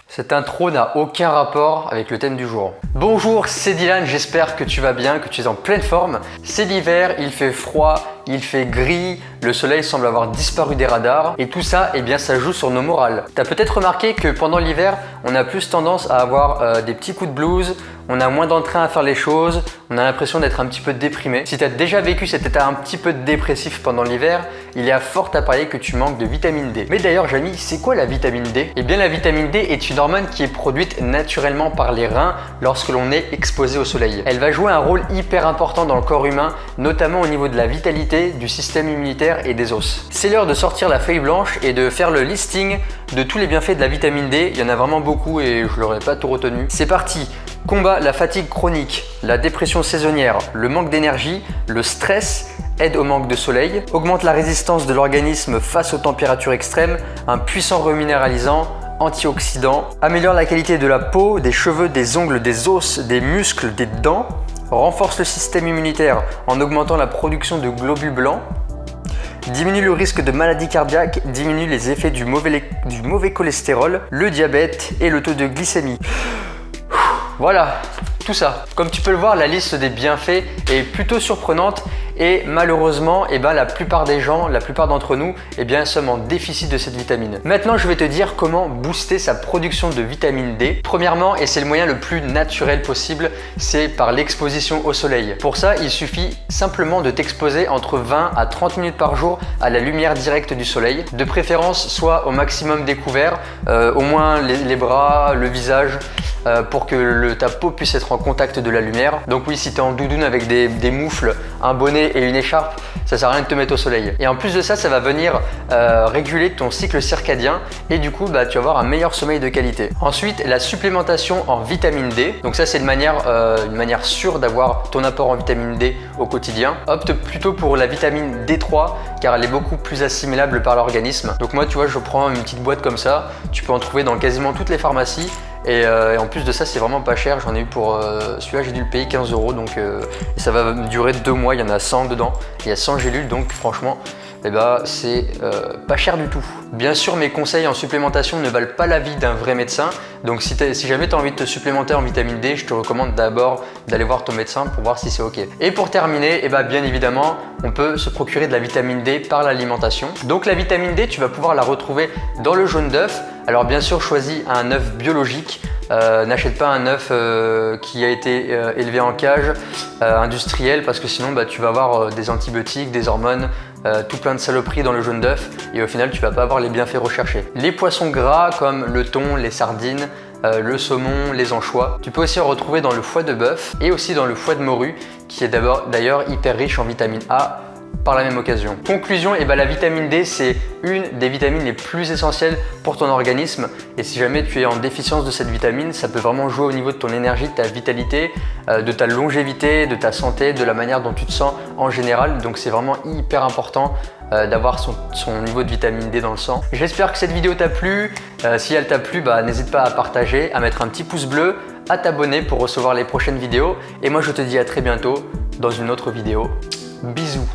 Cette intro n'a aucun rapport avec le thème du jour. Bonjour, c'est Dylan, j'espère que tu vas bien, que tu es en pleine forme. C'est l'hiver, il fait froid, il fait gris, le soleil semble avoir disparu des radars et tout ça, eh bien, ça joue sur nos morales. Tu as peut-être remarqué que pendant l'hiver, on a plus tendance à avoir des petits coups de blues, on a moins d'entrain à faire les choses, on a l'impression d'être un petit peu déprimé. Si tu as déjà vécu cet état un petit peu dépressif pendant l'hiver, il est à fort à parier que tu manques de vitamine D. Mais d'ailleurs, Jamy, c'est quoi la vitamine D? Eh bien, la vitamine D est une hormone qui est produite naturellement par les reins lorsque l'on est exposé au soleil. Elle va jouer un rôle hyper important dans le corps humain, notamment au niveau de la vitalité, du système immunitaire et des os. C'est l'heure de sortir la feuille blanche et de faire le listing de tous les bienfaits de la vitamine D. Il y en a vraiment beaucoup et je ne l'aurais pas tout retenu. C'est parti! Combat la fatigue chronique, la dépression saisonnière, le manque d'énergie, le stress, aide au manque de soleil, augmente la résistance de l'organisme face aux températures extrêmes, un puissant reminéralisant, antioxydant, améliore la qualité de la peau, des cheveux, des ongles, des os, des muscles, des dents, renforce le système immunitaire en augmentant la production de globules blancs, diminue le risque de maladie cardiaque, diminue les effets du mauvais cholestérol, le diabète et le taux de glycémie. Voilà, tout ça. Comme tu peux le voir, la liste des bienfaits est plutôt surprenante et malheureusement, la plupart des gens, la plupart d'entre nous, sommes en déficit de cette vitamine. Maintenant, je vais te dire comment booster sa production de vitamine D. Premièrement, et c'est le moyen le plus naturel possible, c'est par l'exposition au soleil. Pour ça, il suffit simplement de t'exposer entre 20 à 30 minutes par jour à la lumière directe du soleil. De préférence, soit au maximum découvert, au moins les bras, le visage, pour que ta peau puisse être en contact de la lumière. Donc oui, si tu es en doudoune avec des moufles, un bonnet et une écharpe, ça sert à rien de te mettre au soleil. Et en plus de ça, ça va venir réguler ton cycle circadien et du coup, tu vas avoir un meilleur sommeil de qualité. Ensuite, la supplémentation en vitamine D. Donc ça, c'est une manière sûre d'avoir ton apport en vitamine D au quotidien. Opte plutôt pour la vitamine D3 car elle est beaucoup plus assimilable par l'organisme. Donc moi, tu vois, je prends une petite boîte comme ça. Tu peux en trouver dans quasiment toutes les pharmacies. Et en plus de ça, c'est vraiment pas cher. J'en ai eu pour celui-là, j'ai dû le payer 15 €. Donc ça va durer 2 mois. Il y en a 100 dedans. Il y a 100 gélules. Donc franchement, c'est pas cher du tout. Bien sûr, mes conseils en supplémentation ne valent pas l'avis d'un vrai médecin. Donc si jamais tu as envie de te supplémenter en vitamine D, je te recommande d'abord d'aller voir ton médecin pour voir si c'est ok. Et pour terminer, bien évidemment, on peut se procurer de la vitamine D par l'alimentation. Donc la vitamine D, tu vas pouvoir la retrouver dans le jaune d'œuf. Alors bien sûr, choisis un œuf biologique. N'achète pas un œuf qui a été élevé en cage industriel parce que sinon tu vas avoir des antibiotiques, des hormones, tout plein de saloperies dans le jaune d'œuf et au final tu vas pas avoir les bienfaits recherchés. Les poissons gras comme le thon, les sardines, le saumon, les anchois. Tu peux aussi en retrouver dans le foie de bœuf et aussi dans le foie de morue qui est d'ailleurs hyper riche en vitamine A par la même occasion. Conclusion, la vitamine D, c'est une des vitamines les plus essentielles pour ton organisme et si jamais tu es en déficience de cette vitamine, ça peut vraiment jouer au niveau de ton énergie, de ta vitalité, de ta longévité, de ta santé, de la manière dont tu te sens en général. Donc c'est vraiment hyper important d'avoir son niveau de vitamine D dans le sang. J'espère que cette vidéo t'a plu. Si elle t'a plu, n'hésite pas à partager, à mettre un petit pouce bleu, à t'abonner pour recevoir les prochaines vidéos. Et moi je te dis à très bientôt dans une autre vidéo. Bisous.